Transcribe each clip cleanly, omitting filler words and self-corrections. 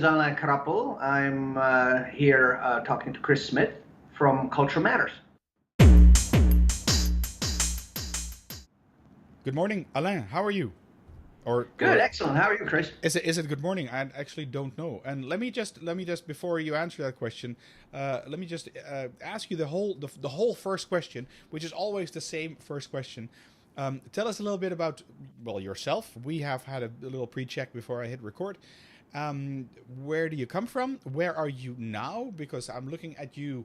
is Alain Krapl. I'm here talking to Chris Smit from Culture Matters. Good morning, Alain. How are you? Good, excellent. How are you, Chris? Is it good morning? I actually don't know. And let me just before you answer that question, let me just ask you the whole first question, which is always the same first question. Tell us a little bit about yourself. We have had a little pre-check before I hit record. Where do you come from? Where are you now? Because I'm looking at you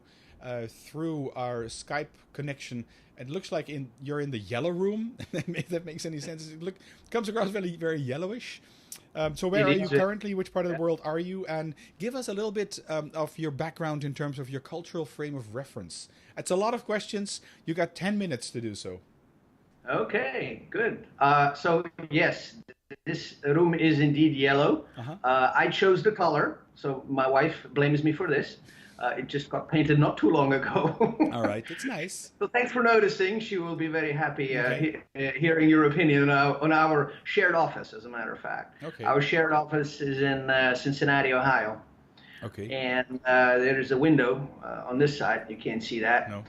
through our Skype connection. It looks like you're in the yellow room. If that makes any sense. It comes across very, very yellowish. So where are you currently? Which part of the world are you? And give us a little bit of your background in terms of your cultural frame of reference. It's a lot of questions. You got 10 minutes to do so. Okay, good. So yes, this room is indeed yellow. I chose the color, so my wife blames me for this. It just got painted not too long ago. All right, it's nice. So thanks for noticing. She will be very happy hearing your opinion on our shared office, as a matter of fact. Okay. Our shared office is in Cincinnati, Ohio. Okay. And there is a window on this side. You can't see that. No.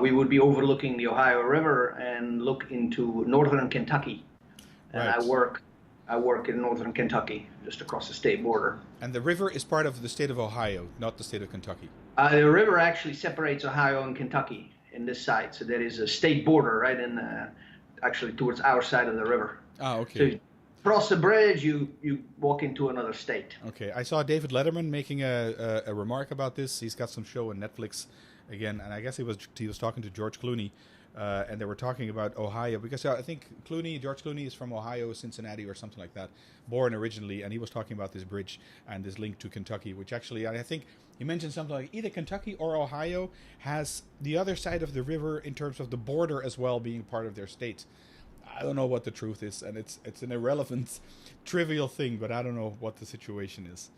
We would be overlooking the Ohio River and look into northern Kentucky. And Right. I work in northern Kentucky, just across the state border. And the river is part of the state of Ohio, not the state of Kentucky. The river actually separates Ohio and Kentucky in this side. So there is a state border right in, actually towards our side of the river. Ah, okay. So you cross the bridge, you walk into another state. Okay, I saw David Letterman making a remark about this. He's got some show on Netflix again, and I guess he was talking to George Clooney, and they were talking about Ohio, because I think George Clooney is from Ohio, Cincinnati or something like that, born originally, and he was talking about this bridge and this link to Kentucky, which actually, I think he mentioned something like either Kentucky or Ohio has the other side of the river in terms of the border as well being part of their state. I don't know what the truth is, and it's an irrelevant, trivial thing, but I don't know what the situation is.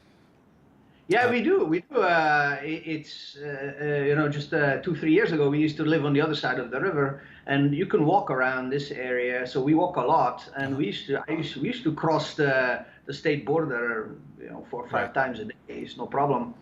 Yeah, we do. It's just 2-3 years ago, we used to live on the other side of the river, and you can walk around this area. So we walk a lot, and we used to cross the state border, 4 or 5 times a day. It's no problem.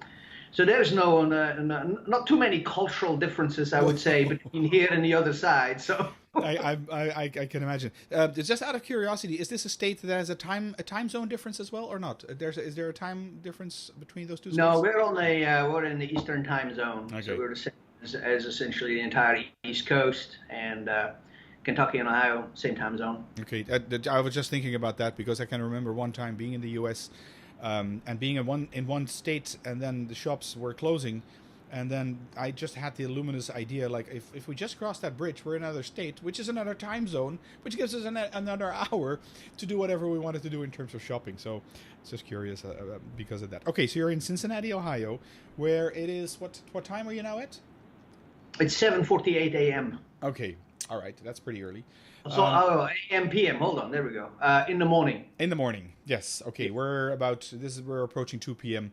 So there's not too many cultural differences, I would say, between here and the other side. So. I can imagine. Just out of curiosity, is this a state that has a time zone difference as well, or not? Is there a time difference between those two states? No, we're in the Eastern time zone. Okay. So we're the same as essentially the entire East Coast, and Kentucky and Ohio, same time zone. Okay, I was just thinking about that because I can remember one time being in the U.S. And being in one state, and then the shops were closing. And then I just had the luminous idea, like, if we just cross that bridge, we're in another state, which is another time zone, which gives us another hour to do whatever we wanted to do in terms of shopping. So it's just curious because of that. Okay, so you're in Cincinnati, Ohio, where it is, what time are you now at? It's 7:48 a.m. Okay, all right, that's pretty early. So, a.m. p.m. Hold on, there we go. In the morning. In the morning, yes. Okay, we're approaching 2 p.m.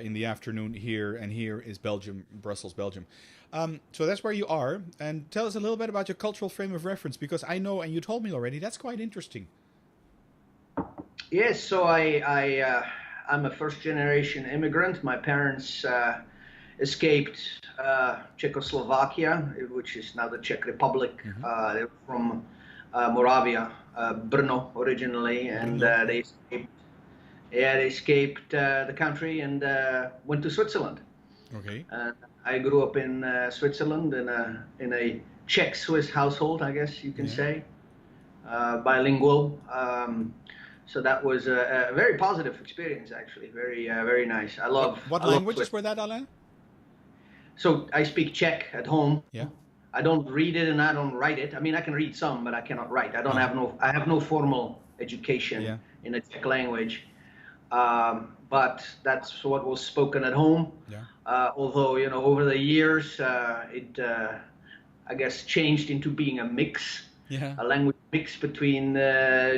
In the afternoon here, and here is Belgium, Brussels, Belgium. So that's where you are, and tell us a little bit about your cultural frame of reference, because I know, and you told me already, that's quite interesting. Yes, so I'm a first-generation immigrant. My parents escaped Czechoslovakia, which is now the Czech Republic. They were from Moravia, Brno originally, and they escaped the country and went to Switzerland. Okay. I grew up in Switzerland in a Czech-Swiss household, I guess you can say, bilingual. So that was a very positive experience, actually. Very nice. I love. What languages were that, Alain? So I speak Czech at home. Yeah. I don't read it and I don't write it. I mean, I can read some, but I cannot write. I have no formal education in the Czech language. But that's what was spoken at home. Yeah. Although, over the years, it, I guess, changed into being a mix, a language mix between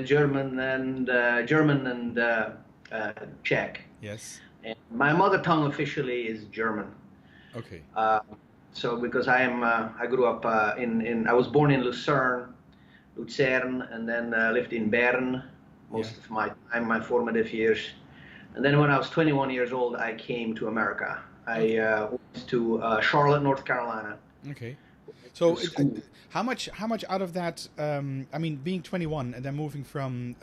German and Czech. Yes. And my mother tongue officially is German. Okay. So because I grew up I was born in Lucerne, and then lived in Bern most of my time, my formative years. And then when I was 21 years old, I came to America. I went to Charlotte, North Carolina. Okay. So how much out of that? I mean, being 21 and then moving from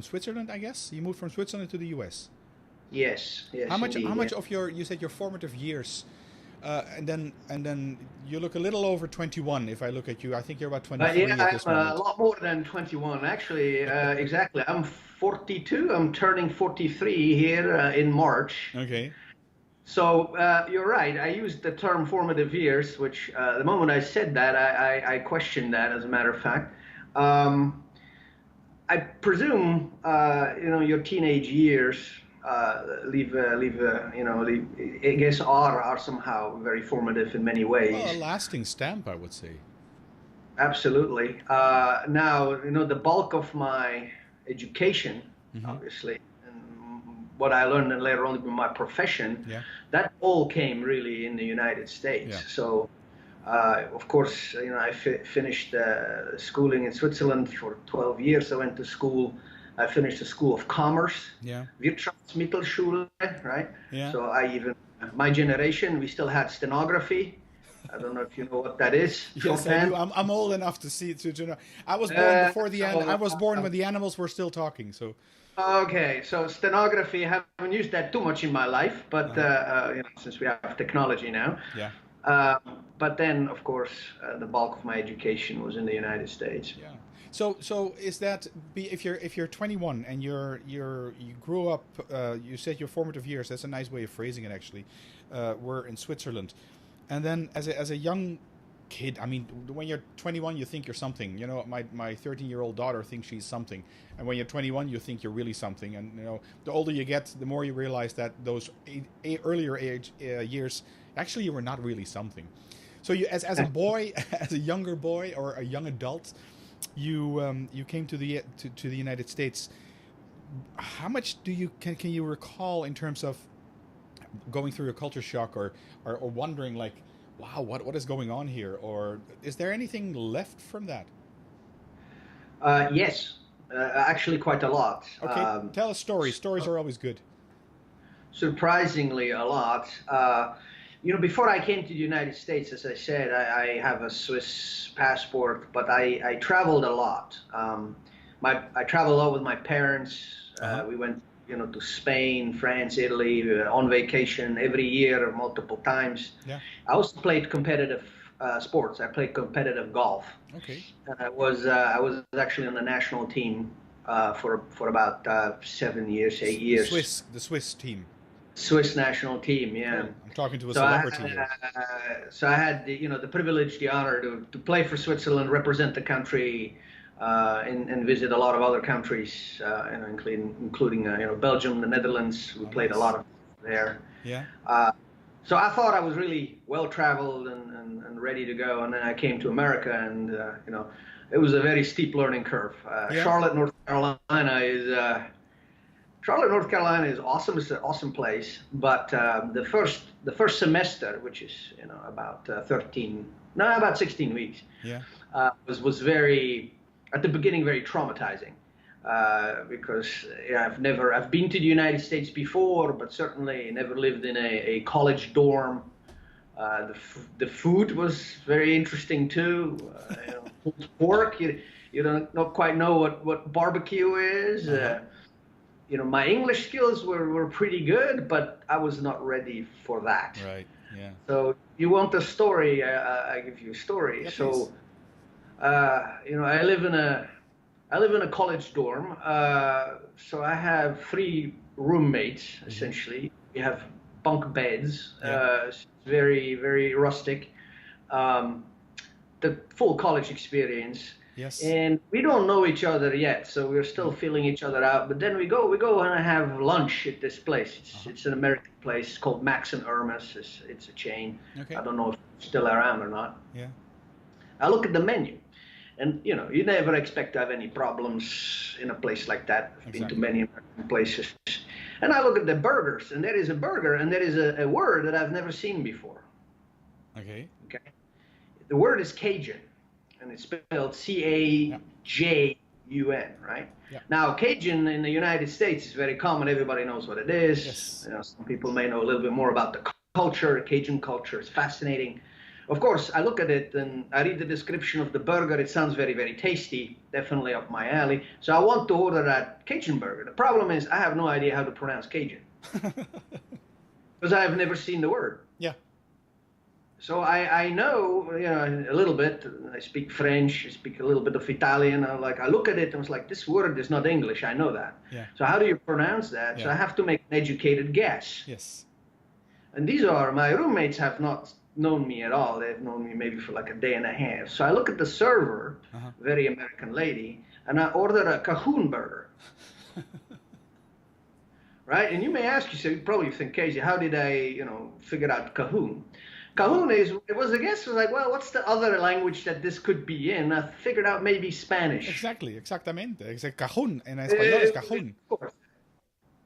Switzerland, I guess you moved from Switzerland to the U.S. Yes. How much? Indeed, how much of you said your formative years, and then you look a little over 21. If I look at you, I think you're about 23 yeah, at this I'm moment. a lot more than 21, actually. Exactly. I'm 42. I'm turning 43 here in March. Okay. So you're right. I used the term formative years, which the moment I said that, I questioned that. As a matter of fact, I presume your teenage years I guess are somehow very formative in many ways. Well, a lasting stamp, I would say. Absolutely. Now, the bulk of my education, obviously, and what I learned and later on in my profession, that all came really in the United States. Yeah. So, of course, I finished schooling in Switzerland for 12 years. I went to school. I finished the School of Commerce, Wirtschaftsmittelschule, right? Yeah. So my generation, we still had stenography. I don't know if you know what that is. Yes, I do. I'm old enough to know. I was born before I was born when the animals were still talking. So. Okay, so stenography, I haven't used that too much in my life, but since we have technology now. Yeah. But then, of course, the bulk of my education was in the United States. Yeah. So is that if you're 21 and you grew up, you said your formative years. That's a nice way of phrasing it, actually. Were in Switzerland, and then as a young kid, I mean, when you're 21, you think you're something. My 13-year-old daughter thinks she's something, and when you're 21, you think you're really something. And the older you get, the more you realize that those earlier age years, actually, you were not really something. So you, as a boy, as a younger boy or a young adult, you came to the United States. How much can you recall in terms of going through a culture shock or wondering like, wow, what is going on here? Or is there anything left from that? Yes, actually quite a lot. Okay, tell us stories. Stories are always good. Surprisingly a lot. Before I came to the United States, as I said, I have a Swiss passport, but I traveled a lot. I traveled a lot with my parents. We went, to Spain, France, Italy, on vacation every year, multiple times. Yeah. I also played competitive sports. I played competitive golf. Okay. I was actually on the national team for about 7 years, 8 years. The Swiss team. Swiss national team, yeah. I'm talking to a celebrity here. So I had the privilege, the honor to play for Switzerland, represent the country, and visit a lot of other countries, including Belgium, the Netherlands. We played a lot of there. Yeah. So I thought I was really well traveled and ready to go, and then I came to America, and it was a very steep learning curve. Charlotte, North Carolina is awesome. It's an awesome place, but the first semester, which is about 16 weeks, was very, at the beginning, very traumatizing because I've been to the United States before, but certainly never lived in a college dorm. The food was very interesting too. Pork, you don't quite know what barbecue is. My English skills were pretty good, but I was not ready for that. Right. Yeah. So you want a story? I give you a story. Yeah, so, I live in a college dorm. So I have 3 roommates essentially. We have bunk beds. It's very, very rustic. The full college experience. Yes. And we don't know each other yet, so we're still feeling each other out. But then we go and have lunch at this place. It's an American place called Max and Irma's. It's a chain. Okay. I don't know if it's still around or not. Yeah. I look at the menu, and you never expect to have any problems in a place like that. I've been to many American places, and I look at the burgers, and there is a burger, and there is a word that I've never seen before. Okay. Okay. The word is Cajun. And it's spelled C-A-J-U-N. UN, right? Yeah. Now, Cajun in the United States is very common. Everybody knows what it is. Yes. You know, some people may know a little bit more about the culture. Cajun culture is fascinating. Of course, I look at it and I read the description of the burger. It sounds very, very tasty, definitely up my alley. So I want to order that Cajun burger. The problem is I have no idea how to pronounce Cajun because I have never seen the word. Yeah. So I know, you know, a little bit. I speak French. I speak a little bit of Italian. I look at it and I was like, this word is not English. I know that. Yeah. So how do you pronounce that? Yeah. So I have to make an educated guess. Yes. And these are, my roommates have not known me at all. They've known me maybe for like a day and a half. So I look at the server, very American lady, and I order a Cahoon burger. Right? And you may ask yourself, you probably think, Casey, how did I, you know, figure out Cahoon? Cahoon was a guess. Was like, well, what's the other language that this could be in? I figured out maybe Spanish. Exactamente. Es Cahoon. En español es Cahoon.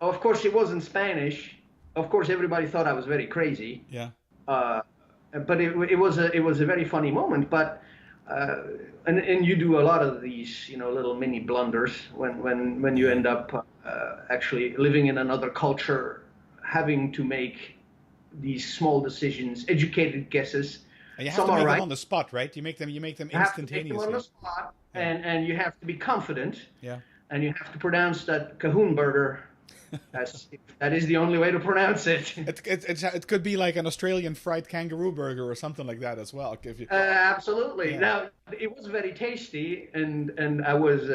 Of course, it wasn't Spanish. Of course, everybody thought I was very crazy. Yeah. But it was a very funny moment. But and you do a lot of these, you know, little mini blunders when you end up actually living in another culture, having to make these small decisions, educated guesses. And you have to make them on the spot, right? You make them instantaneously. You have to make them on the spot, and you have to be confident. Yeah. And you have to pronounce that Cahoon burger. That is the only way to pronounce it. It could be like an Australian fried kangaroo burger or something like that as well. If you... Absolutely. Yeah. Now it was very tasty, and I was.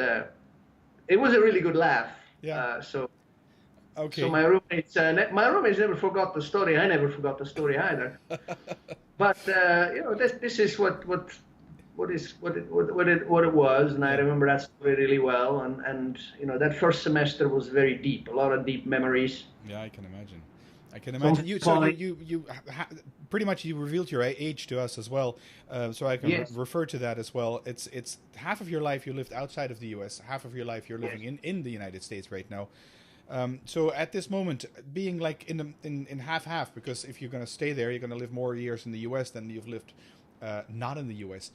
It was a really good laugh. Yeah. Okay. So my roommates never forgot the story. I never forgot the story either. But you know, this is what it was, and I remember that story really well. And you know, that first semester was very deep, a lot of deep memories. Yeah, I can imagine. You pretty much you revealed your age to us as well, so I can refer to that as well. It's half of your life you lived outside of the U.S., half of your life you're living in the United States right now. So at this moment, being like in half, because if you're going to stay there, you're going to live more years in the U.S. than you've lived not in the U.S.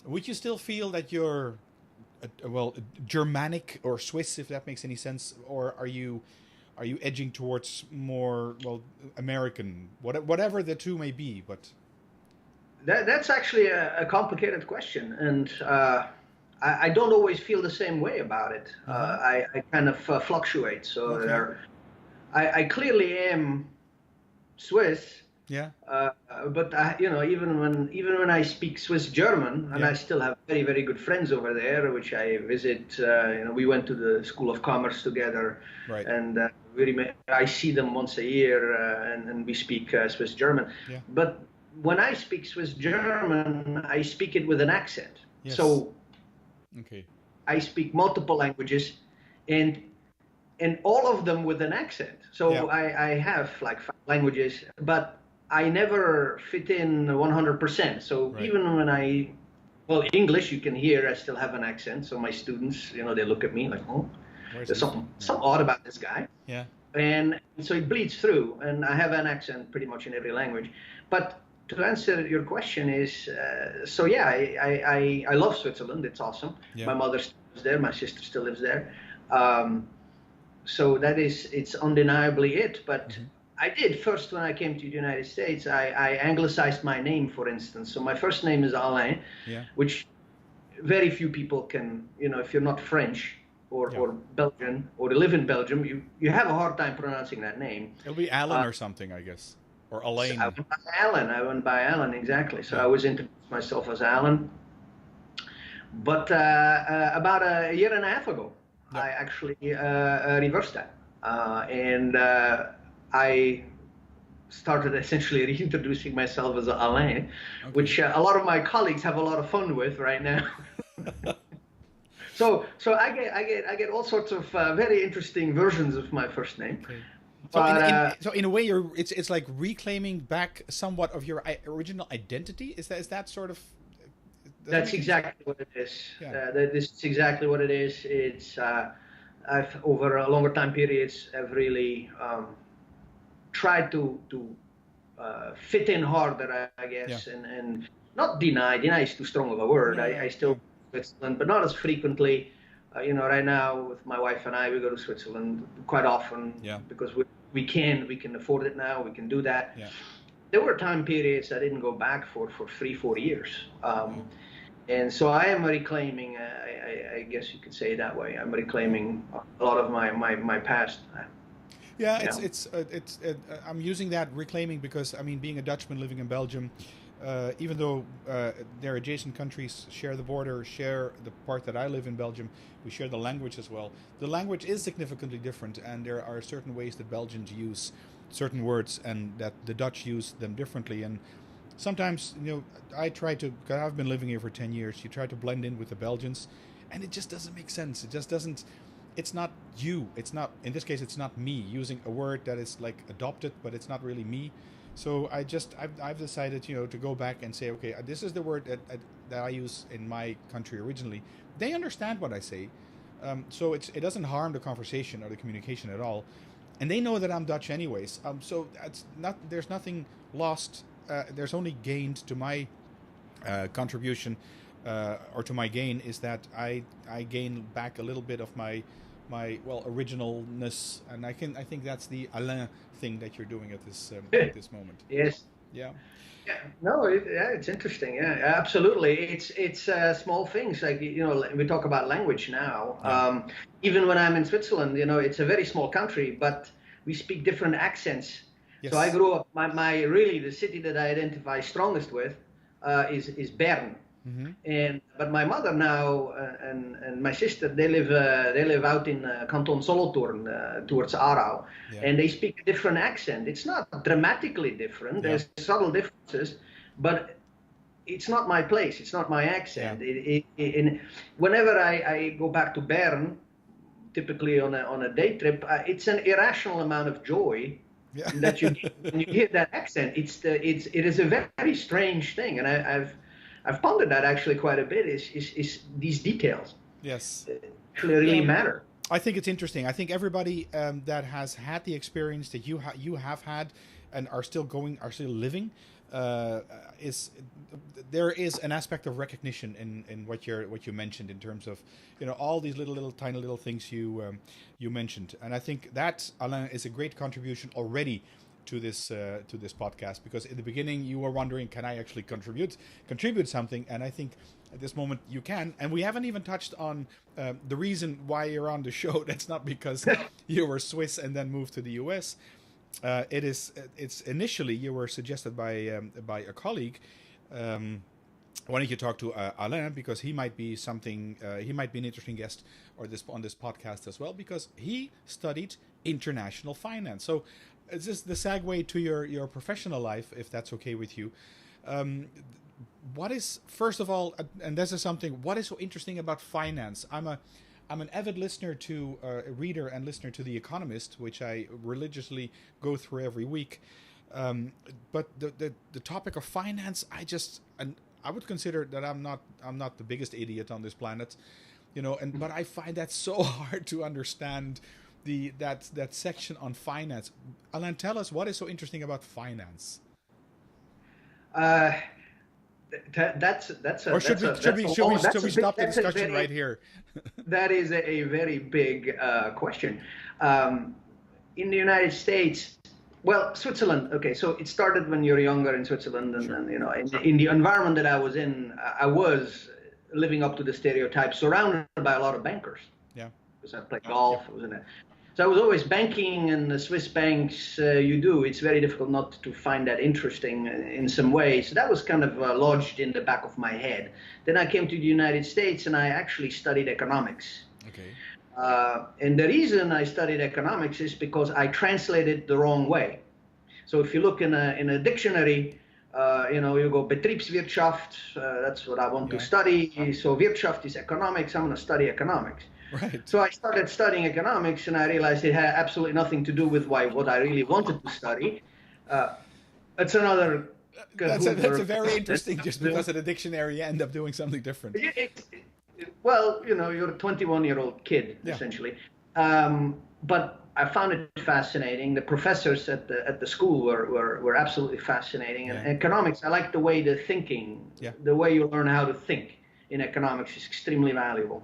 Would you still feel that you're Germanic or Swiss, if that makes any sense, or are you edging towards more American, whatever the two may be? But that's actually a complicated question, and I don't always feel the same way about it. I kind of fluctuate. So I clearly am Swiss. Yeah. But you know, even when I speak Swiss German, and I still have very, very good friends over there, which I visit. You know, we went to the School of Commerce together, right. And I see them once a year, and we speak Swiss German. Yeah. But when I speak Swiss German, I speak it with an accent. Yes. So. Okay. I speak multiple languages, and all of them with an accent. So I have like 5 languages, but I never fit in 100%. So even when English, you can hear I still have an accent. So my students, you know, they look at me like, oh, there's something odd about this guy. Yeah. And so it bleeds through, and I have an accent pretty much in every language. But to answer your question is, I love Switzerland. It's awesome. Yeah. My mother still lives there. My sister still lives there. So it's undeniably it. But I did first when I came to the United States, I anglicized my name, for instance. So my first name is Alain, which very few people can, you know, if you're not French or Belgian or live in Belgium, you have a hard time pronouncing that name. It'll be Alan or something, I guess. Or Alain. So I went by Alan, exactly. So I was introduced myself as Alan. But about a year and a half ago, I actually reversed that. And I started essentially reintroducing myself as Alain, which a lot of my colleagues have a lot of fun with right now. So I get all sorts of very interesting versions of my first name. Okay. So in a way, it's like reclaiming back somewhat of your original identity. Is that sort of? That's exactly what it is. Yeah. This is exactly what it is. It's I've over a longer time periods I've really tried to fit in harder, I guess, and not deny. Deny is too strong of a word. I still Switzerland, but not as frequently. Right now with my wife and I, we go to Switzerland quite often because we can afford it now. We can do that. Yeah. There were time periods I didn't go back for 3-4 years. And so I am reclaiming, I guess you could say it that way. I'm reclaiming a lot of my past. Yeah, I'm using that reclaiming because, I mean, being a Dutchman living in Belgium, even though their adjacent countries share the border, share the part that I live in Belgium, we share the language as well. The language is significantly different, and there are certain ways that Belgians use certain words and that the Dutch use them differently. And sometimes, I try to, because I've been living here for 10 years, you try to blend in with the Belgians, and it just doesn't make sense. It just doesn't. It's not you. It's not, in this case, it's not me using a word that is like adopted, but it's not really me. So I've decided, to go back and say, okay, this is the word that I use in my country originally. They understand what I say. So it doesn't harm the conversation or the communication at all. And they know that I'm Dutch anyways. So there's nothing lost. There's only gained to my contribution, or to my gain, is that I gain back a little bit of my originalness, and I think that's the Alain thing that you're doing at this moment. Yes. Yeah. Yeah. No. It's interesting. Yeah. Absolutely. It's small things like we talk about language now. Yeah. Even when I'm in Switzerland, it's a very small country, but we speak different accents. Yes. So I grew up. My really the city that I identify strongest with is Bern. Mm-hmm. But my mother now and my sister, they live out in Canton Solothurn towards Aarau, and they speak a different accent. It's not dramatically different. There's subtle differences, but it's not my place. It's not my accent. Yeah. Whenever I go back to Bern, typically on a day trip, it's an irrational amount of joy. Yeah. That you get when you hear that accent. It is a very strange thing, and I've pondered that actually quite a bit. Is these details? Yes, actually really matter. I think it's interesting. I think everybody that has had the experience that you have had and are still living, there is an aspect of recognition in what you mentioned in terms of all these little tiny little things you mentioned, and I think that, Alain, is a great contribution already to this podcast, because in the beginning you were wondering, can I actually contribute something, and I think at this moment you can. And we haven't even touched on the reason why you're on the show. That's not because you were Swiss and then moved to the US. It's initially you were suggested by a colleague. Why don't you talk to Alain, because he might be an interesting guest on this podcast as well, because he studied international finance. So is this the segue to your professional life, if that's okay with you? What is, first of all, and this is something, what is so interesting about finance? I'm an avid listener to a reader and listener to The Economist, which I religiously go through every week. But the topic of finance, I would consider that I'm not the biggest idiot on this planet, but I find that so hard to understand that section on finance. Alain, tell us, what is so interesting about finance? Should we stop the discussion right here? That is a very big question. In the United States, well, Switzerland. Okay, so it started when you're younger in Switzerland, and, sure. In the environment that I was in, I was living up to the stereotype, surrounded by a lot of bankers. Yeah. Because I played golf. I was in it. So I was always banking, and the Swiss banks, it's very difficult not to find that interesting in some ways. So that was kind of lodged in the back of my head. Then I came to the United States, and I actually studied economics. Okay. And the reason I studied economics is because I translated the wrong way. So if you look in a dictionary, you go Betriebswirtschaft, that's what I want to study. So Wirtschaft is economics, I'm going to study economics. Right. So I started studying economics, and I realized it had absolutely nothing to do with what I really wanted to study. That's another. That's a very interesting. Just because of the dictionary, you end up doing something different. Well, you're a 21-year-old kid essentially, but I found it fascinating. The professors at the school were absolutely fascinating. And economics, I like the way the way you learn how to think in economics is extremely valuable.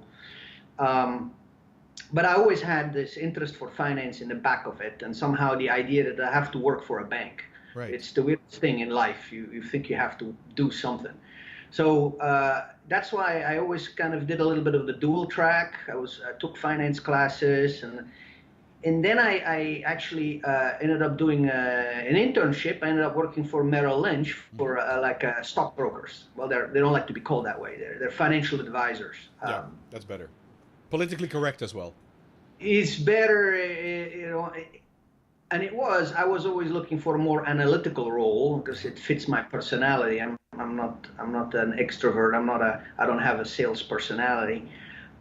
But I always had this interest for finance in the back of it, and somehow the idea that I have to work for a bank. Right. It's the weirdest thing in life. You think you have to do something. So that's why I always kind of did a little bit of the dual track. I took finance classes, and then I actually ended up doing an internship. I ended up working for Merrill Lynch for stockbrokers. Well, they don't like to be called that way. They're financial advisors. Yeah, that's better. Politically correct as well. It's better, and I was always looking for a more analytical role because it fits my personality. I'm not an extrovert. I don't have a sales personality.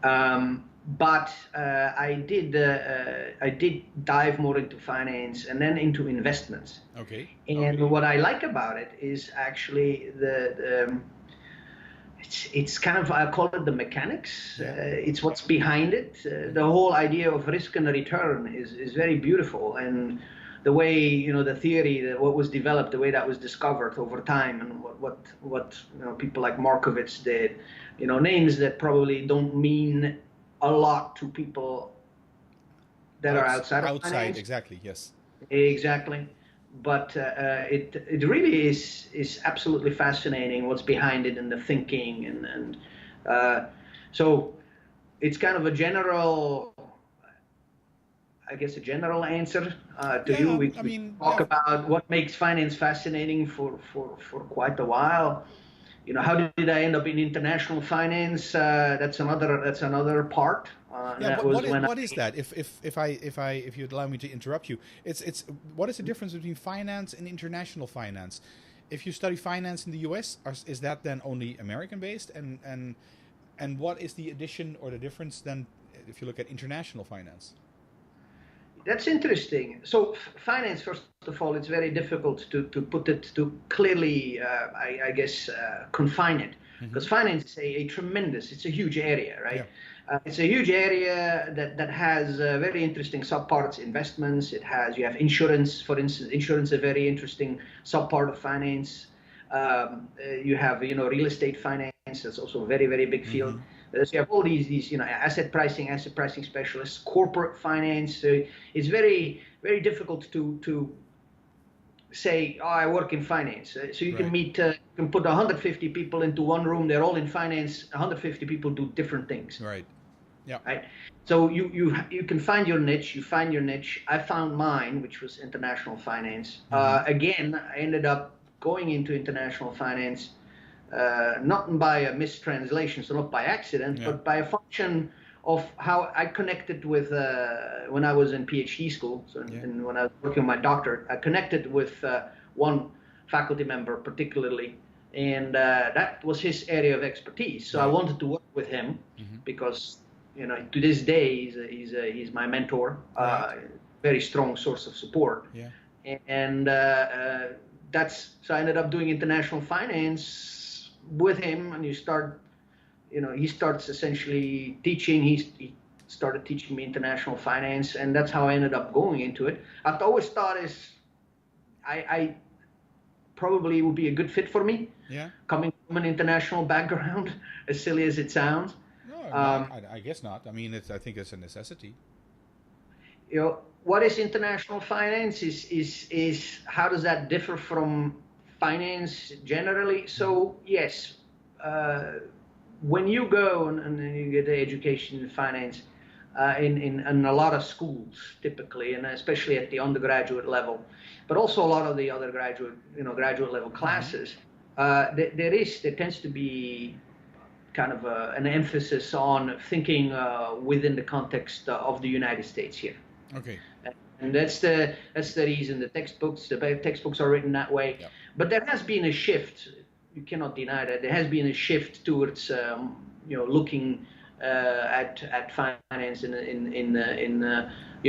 But I did dive more into finance and then into investments. Okay. And what I like about it is actually it's kind of, I call it the mechanics. It's what's behind it. The whole idea of risk and return is very beautiful, and the way the theory, what was developed, the way that was discovered over time, and what people like Markowitz did, names that probably don't mean a lot to people that are outside of finance. Exactly, yes. Exactly. But it really is absolutely fascinating what's behind it and the thinking and so it's kind of a general answer to you. We talk about what makes finance fascinating for quite a while. How did I end up in international finance? That's another part. What is that? If you'd allow me to interrupt you, it's what is the difference between finance and international finance? If you study finance in the U.S., is that then only American based? And what is the addition or the difference then if you look at international finance? That's interesting. So finance, first of all, it's very difficult to put it, to clearly, I guess, confine it. Because finance is it's a huge area, right? Yeah. It's a huge area that has very interesting subparts. Investments, you have insurance, for instance. Insurance is a very interesting subpart of finance. You have, real estate finance. That's also a very, very big field. So you have all these asset pricing specialists, corporate finance. So it's very, very difficult to say, oh, I work in finance. So you can meet, you can put 150 people into one room. They're all in finance. 150 people do different things. Right. Yeah. Right. So you can find your niche. You find your niche. I found mine, which was international finance. Again, I ended up going into international finance. Not by a mistranslation, so not by accident, but by a function of how I connected with, when I was in PhD school, and when I was working on my doctorate, I connected with one faculty member particularly, and that was his area of expertise. So I wanted to work with him because, to this day, he's my mentor, very strong source of support. Yeah. And so I ended up doing international finance with him, and he starts essentially teaching. He started teaching me international finance, and that's how I ended up going into it. I've always thought I probably would be a good fit for me. Yeah. Coming from an international background, as silly as it sounds. No, I guess not. I mean, I think it's a necessity. What is international finance? Is how does that differ from finance generally? So yes, when you go and you get the education in finance in a lot of schools typically, and especially at the undergraduate level, but also a lot of the other graduate level classes, there tends to be kind of an emphasis on thinking within the context of the United States here. Okay. And that's the reason the textbooks are written that way. Yep. But there has been a shift. You cannot deny that there has been a shift towards looking at finance in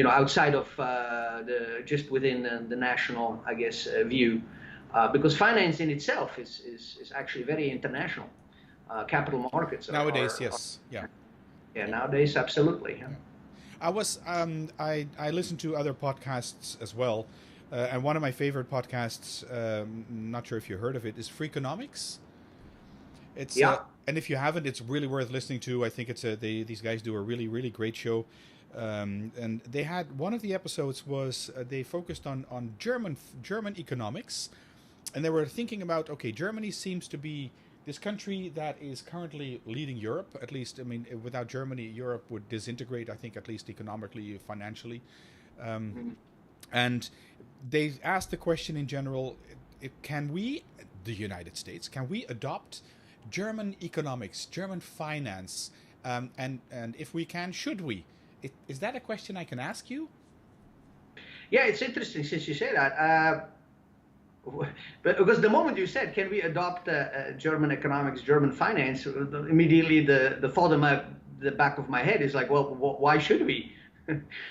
outside of just within the national, I guess, view, because finance in itself is actually very international. Capital markets nowadays, yes, yeah, nowadays, absolutely. Yeah. I listen to other podcasts as well, and one of my favorite podcasts, not sure if you heard of it, is Freakonomics. It's And if you haven't, it's really worth listening to. I think these guys do a really, really great show. And they had one of the episodes was they focused on German economics, and they were thinking about, okay, Germany seems to be this country that is currently leading Europe. At least, I mean, without Germany, Europe would disintegrate. I think at least economically, financially. And they asked the question in general: can we, the United States, can we adopt German economics, German finance, and if we can, should we? Is that a question I can ask you? Yeah, it's interesting since you say that. But because the moment you said, "Can we adopt German economics, German finance?" immediately the thought in the back of my head is like, "Well, why should we?"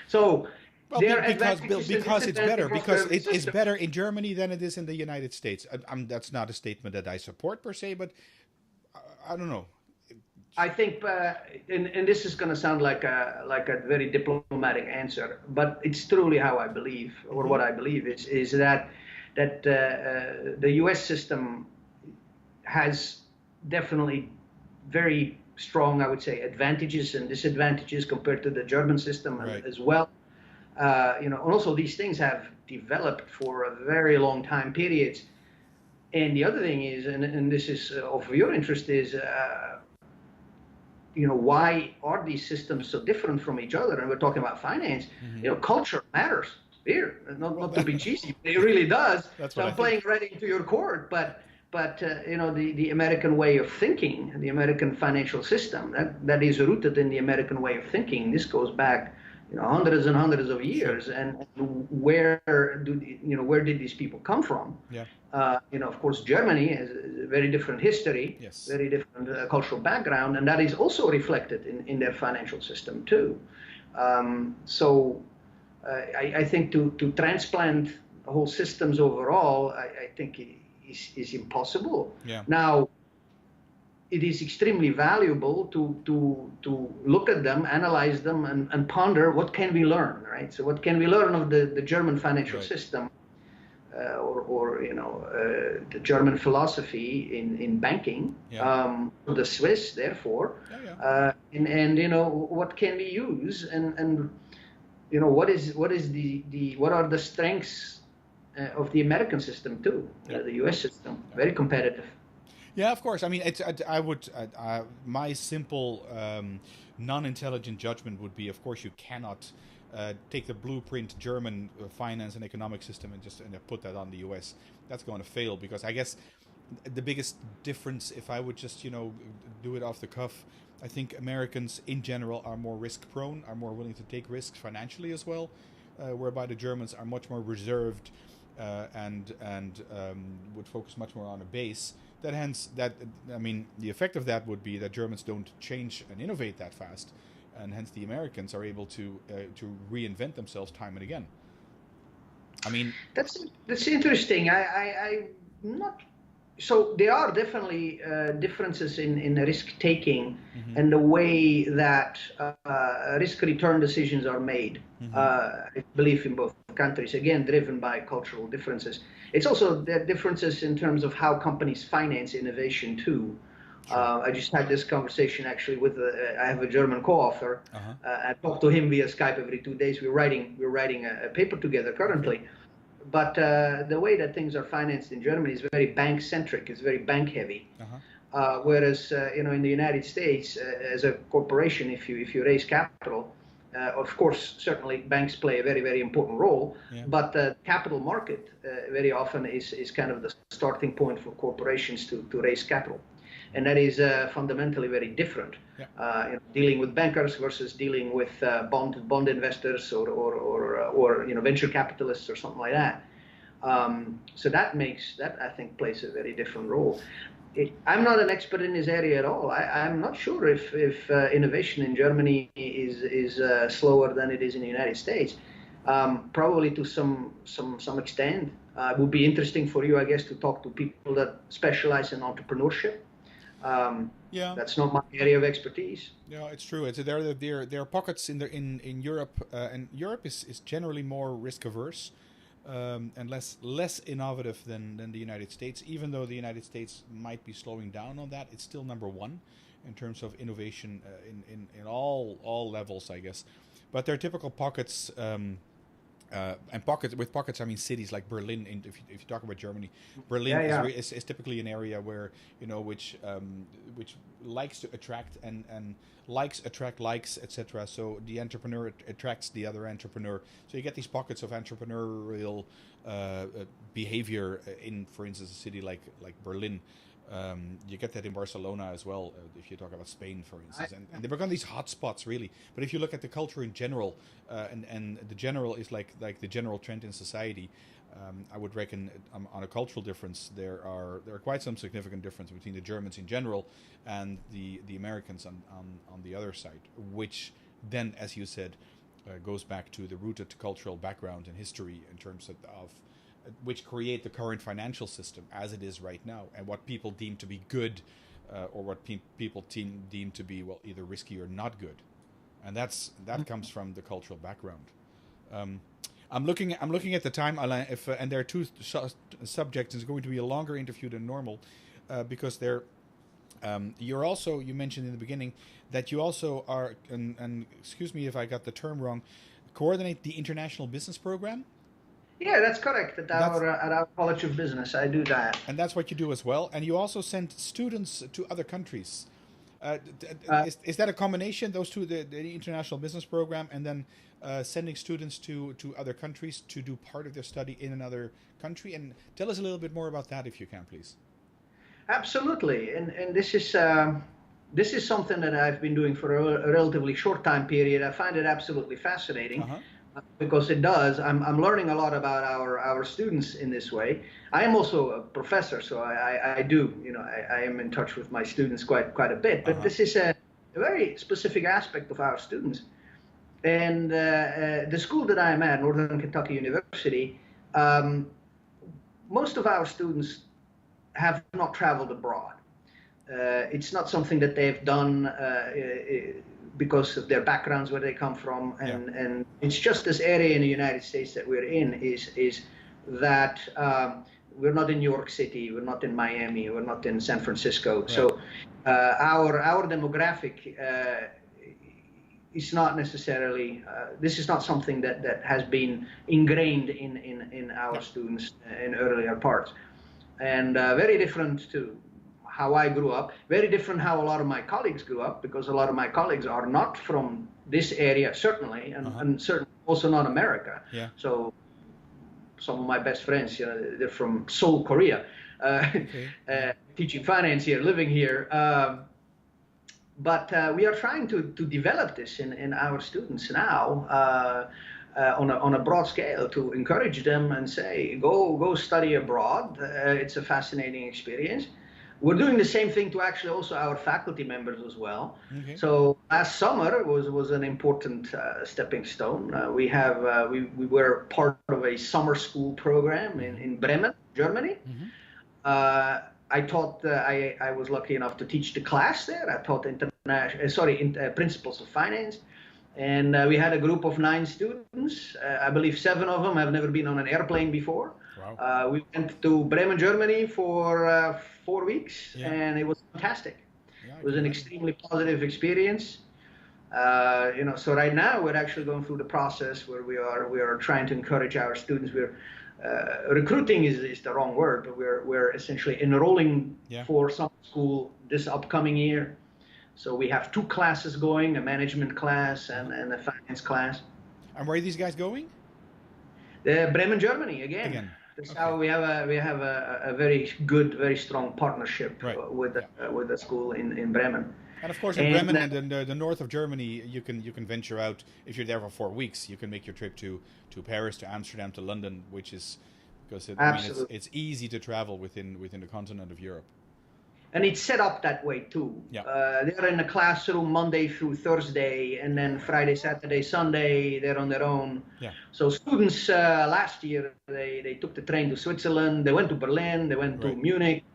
So, well, because it's better. Because it is better in Germany than it is in the United States. That's not a statement that I support per se, but I don't know. I think, and this is going to sound like a very diplomatic answer, but it's truly how I believe, or what I believe is that the U.S. system has definitely very strong, I would say, advantages and disadvantages compared to the German system as well. And also these things have developed for a very long time periods. And the other thing is, and this is of your interest, is why are these systems so different from each other? And we're talking about finance. Culture matters here. Not to be cheesy, it really does. So I'm playing right into your court, but the American way of thinking, the American financial system, that is rooted in the American way of thinking. This goes back hundreds and hundreds of years, and where did these people come from? Yeah. Of course, Germany has a very different history, very different cultural background, and that is also reflected in their financial system too. I think to transplant whole systems overall, I think is impossible. Yeah. Now, it is extremely valuable to look at them, analyze them, and ponder what can we learn, right? So what can we learn of the German financial system, or the German philosophy in banking, the Swiss, therefore, and what can we use, and what are the strengths of the American system too, the U.S. system, very competitive. Yeah, of course. I mean, my simple, non-intelligent judgment would be, of course, you cannot take the blueprint German finance and economic system and put that on the U.S. That's going to fail, because I guess the biggest difference, if I would just do it off the cuff, I think Americans in general are more risk prone, are more willing to take risks financially as well, whereby the Germans are much more reserved and would focus much more on a base. The effect of that would be that Germans don't change and innovate that fast, and hence the Americans are able to reinvent themselves time and again. I mean, that's interesting. I'm not. So there are definitely differences in risk taking and the way that risk return decisions are made. I believe in both countries, again, driven by cultural differences. It's also the differences in terms of how companies finance innovation too. Sure. I just had this conversation actually with I have a German co-author. I talk to him via Skype every 2 days. We're writing a paper together currently. But the way that things are financed in Germany is very bank-centric. It's very bank-heavy. Whereas in the United States, as a corporation, if you raise capital, of course, certainly banks play a very, very important role. Yeah. But the capital market very often is kind of the starting point for corporations to raise capital. And that is fundamentally very different. Yeah. Dealing with bankers versus dealing with bond investors or venture capitalists or something like that. So that I think plays a very different role. I'm not an expert in this area at all. I'm not sure if innovation in Germany is slower than it is in the United States. Probably to some extent. It would be interesting for you, I guess, to talk to people that specialize in entrepreneurship. That's not my area of expertise. Yeah, it's true. There are pockets in Europe, and Europe is generally more risk averse. and less innovative than the United States. Even though the United States might be slowing down on that, it's still number one in terms of innovation in all levels, I guess. But there are typical pockets. And pockets, I mean cities like Berlin. If you talk about Germany, Berlin is typically an area where which likes to attract and likes attract likes, etc. So the entrepreneur attracts the other entrepreneur. So you get these pockets of entrepreneurial behavior in, for instance, a city like Berlin. You get that in Barcelona as well, if you talk about Spain, for instance. And they become these hot spots, really. But if you look at the culture in general, and the general is like the general trend in society, I would reckon on a cultural difference, there are quite some significant difference between the Germans in general and the Americans on the other side, which then, as you said, goes back to the rooted cultural background and history in terms of which create the current financial system as it is right now, and what people deem to be good, or what people deem to be, well, either risky or not good, and that comes from the cultural background. I'm looking at the time, Alain. And there are two subjects. It's going to be a longer interview than normal, because they're. You mentioned in the beginning that you also are, and excuse me if I got the term wrong, coordinate the international business program. Yeah, that's correct. At our College of Business, I do that. And that's what you do as well. And you also send students to other countries. Is that a combination, those two, the international business program, and then sending students to other countries to do part of their study in another country? And tell us a little bit more about that, if you can, please. Absolutely. And this is something that I've been doing for a relatively short time period. I find it absolutely fascinating. Because it does. I'm learning a lot about our students in this way. I am also a professor, so I do, I am in touch with my students quite a bit. But this is a very specific aspect of our students. And the school that I'm at, Northern Kentucky University, most of our students have not traveled abroad. It's not something that they've done because of their backgrounds, where they come from, and it's just this area in the United States that we're in is that we're not in New York City, we're not in Miami, we're not in San Francisco. Right. So our demographic is not necessarily, this is not something that has been ingrained in our students in earlier parts, and very different to how I grew up, very different how a lot of my colleagues grew up, because a lot of my colleagues are not from this area, certainly, and certainly also not America. Yeah. So some of my best friends, they're from Seoul, Korea, teaching finance here, living here. But we are trying to develop this in our students now on a broad scale, to encourage them and say, go study abroad. It's a fascinating experience. We're doing the same thing to actually also our faculty members as well. Okay. So last summer was an important stepping stone. We were part of a summer school program in Bremen, Germany. I was lucky enough to teach the class there. I taught principles of finance. And we had a group of 9 students. I believe 7 of them have never been on an airplane before. Wow. We went to Bremen, Germany for 4 weeks, and it was fantastic. Yeah, it was an extremely positive experience. So right now we're actually going through the process where we are trying to encourage our students. We're recruiting is the wrong word, but we're essentially enrolling for summer school this upcoming year. So we have 2 classes going, a management class and a finance class. And where are these guys going? Bremen, Germany, again. That's how we have a very good, very strong partnership with the school in Bremen. And of course, in Bremen and the north of Germany, you can venture out. If you're there for 4 weeks, you can make your trip to Paris, to Amsterdam, to London, which is because it's easy to travel within the continent of Europe. And it's set up that way too. Yeah. They're in a classroom Monday through Thursday, and then Friday, Saturday, Sunday, they're on their own. Yeah. So students last year, they took the train to Switzerland, they went to Berlin, they went to Munich.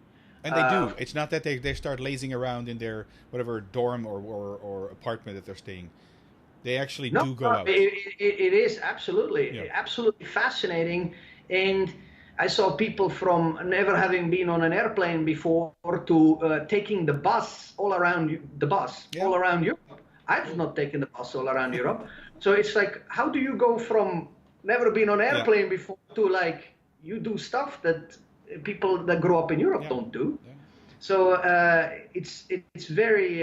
And they do. It's not that they start lazing around in their whatever dorm or apartment that they're staying. They actually do go out. It is absolutely fascinating. And I saw people from never having been on an airplane before to taking the bus all around all around Europe. I've not taken the bus all around Europe. So it's like, how do you go from never been on an airplane before to like you do stuff that people that grow up in Europe don't do? Yeah. So it's very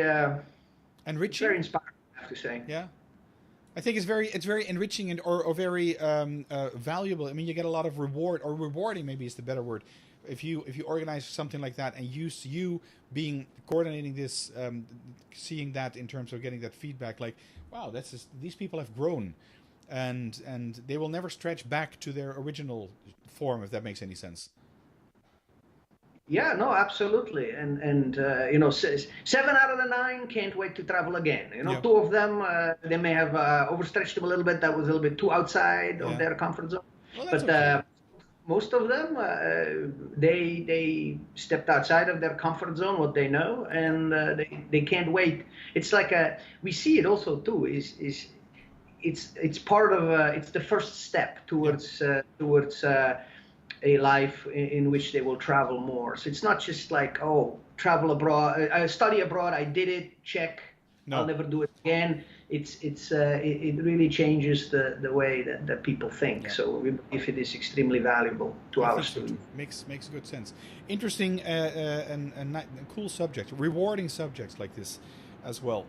enriching, very inspiring, I have to say. Yeah. I think it's very enriching and or very valuable. I mean, you get a lot of reward, or rewarding maybe is the better word, if you organize something like that and you being coordinating this, seeing that in terms of getting that feedback, like, wow, these people have grown, and they will never stretch back to their original form, if that makes any sense. Yeah, no, absolutely, and you know, 7 out of the 9 can't wait to travel again. You know, 2 of them they may have overstretched them a little bit. That was a little bit too outside of their comfort zone. Well, but okay. Most of them they stepped outside of their comfort zone, what they know, and they can't wait. It's like we see it also too. It's part of it's the first step towards a life in which they will travel more. So it's not just like, oh, travel abroad, study abroad, I did it, check, no. I'll never do it again. It really changes the way that people think. Yeah. So we believe it is extremely valuable to our students. Makes good sense. Interesting and cool subject, rewarding subjects like this as well.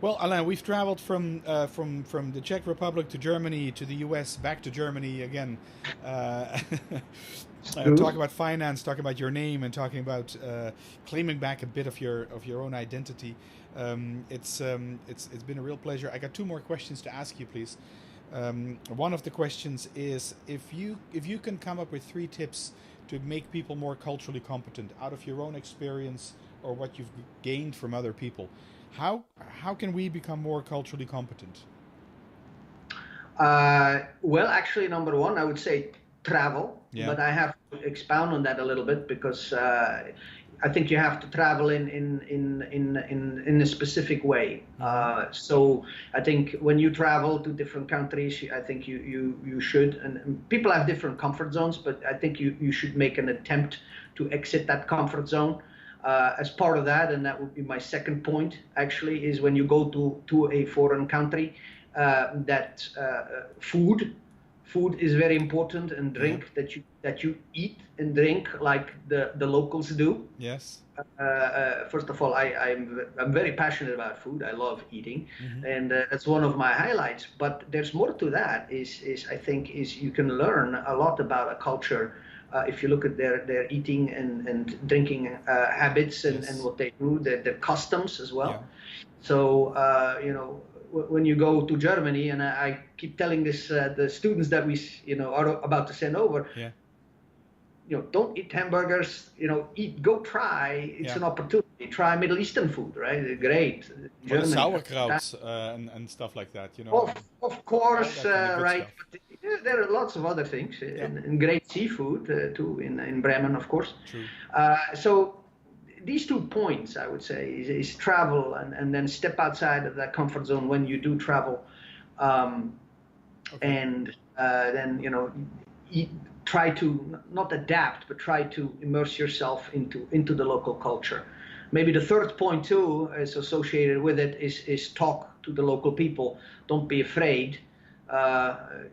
Well, Alain, we've traveled from the Czech Republic to Germany to the US, back to Germany again. Talking about finance, talking about your name, and talking about claiming back a bit of your own identity. It's been a real pleasure. I got 2 more questions to ask you, please. One of the questions is if you can come up with 3 tips to make people more culturally competent out of your own experience or what you've gained from other people. How can we become more culturally competent? Well, actually, number 1, I would say travel. Yeah. But I have to expound on that a little bit because I think you have to travel in a specific way. So I think when you travel to different countries, I think you should. And people have different comfort zones, but I think you should make an attempt to exit that comfort zone. As part of that, and that would be my second point, actually, is when you go to a foreign country, that food is very important, and drink, that you eat and drink like the locals do. Yes. First of all, I'm very passionate about food. I love eating, and that's one of my highlights. But there's more to that. I think you can learn a lot about a culture. If you look at their eating and drinking habits and what they do, their customs as well. Yeah. So, you know, when you go to Germany, and I keep telling this the students that we are about to send over, you know, don't eat hamburgers, you know, go try. It's an opportunity. Try Middle Eastern food, right? Great. Germany, sauerkraut and stuff like that, you know. Of course, right. But there are lots of other things, and great seafood too in Bremen, of course. True. So these 2 points, I would say, is travel and then step outside of that comfort zone when you do travel, and then, you know, try to not adapt, but try to immerse yourself into the local culture. Maybe the third point too is associated with it is talk to the local people. Don't be afraid.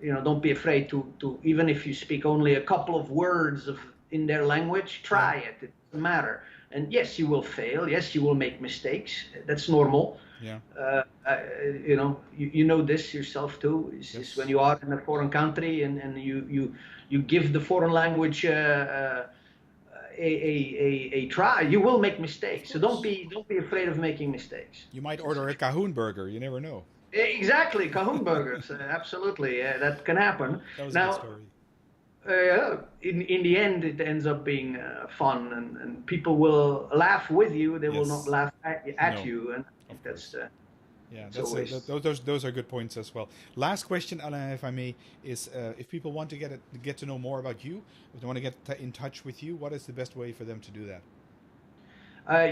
You know, don't be afraid to even if you speak only a couple of words in their language, try it. It doesn't matter. And yes, you will fail. Yes, you will make mistakes. That's normal. Yeah. You know, you know this yourself too. Is when you are in a foreign country and you give the foreign language a try, you will make mistakes. So don't be afraid of making mistakes. You might order a Cahoon burger. You never know. Exactly, Cahoon burgers. Absolutely, that can happen. That was a good story. In the end, it ends up being fun, and people will laugh with you. They will not laugh at you, and I think that's. Yeah, those are good points as well. Last question, Alain, if I may, is if people want to get to know more about you, if they want to get in touch with you, what is the best way for them to do that?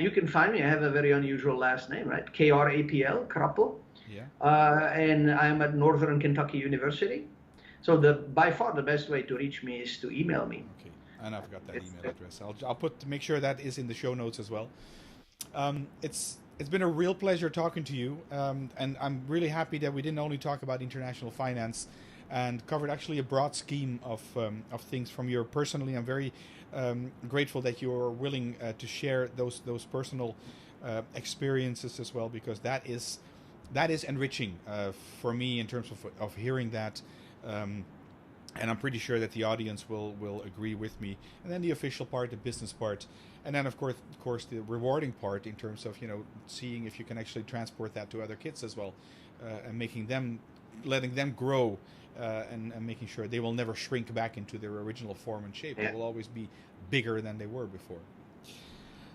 You can find me. I have a very unusual last name, right? Krapl, Krapl. Yeah. And I'm at Northern Kentucky University. So by far the best way to reach me is to email me. Okay, and I've got that email address. I'll make sure that is in the show notes as well. It's been a real pleasure talking to you, and I'm really happy that we didn't only talk about international finance and covered actually a broad scheme of things from your personally. I'm very grateful that you're willing to share those personal experiences as well, because that is enriching for me in terms of hearing that. And I'm pretty sure that the audience will agree with me. And then the official part, the business part, and then of course the rewarding part in terms of seeing if you can actually transport that to other kids as well, and letting them grow, and making sure they will never shrink back into their original form and shape. They will always be bigger than they were before.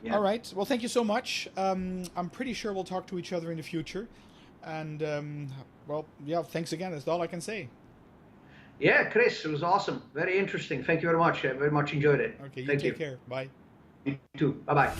Yeah. All right. Well, thank you so much. I'm pretty sure we'll talk to each other in the future. And thanks again. That's all I can say. Yeah, Chris, it was awesome. Very interesting. Thank you very much. I very much enjoyed it. Okay, you take care. Bye. You too. Bye-bye.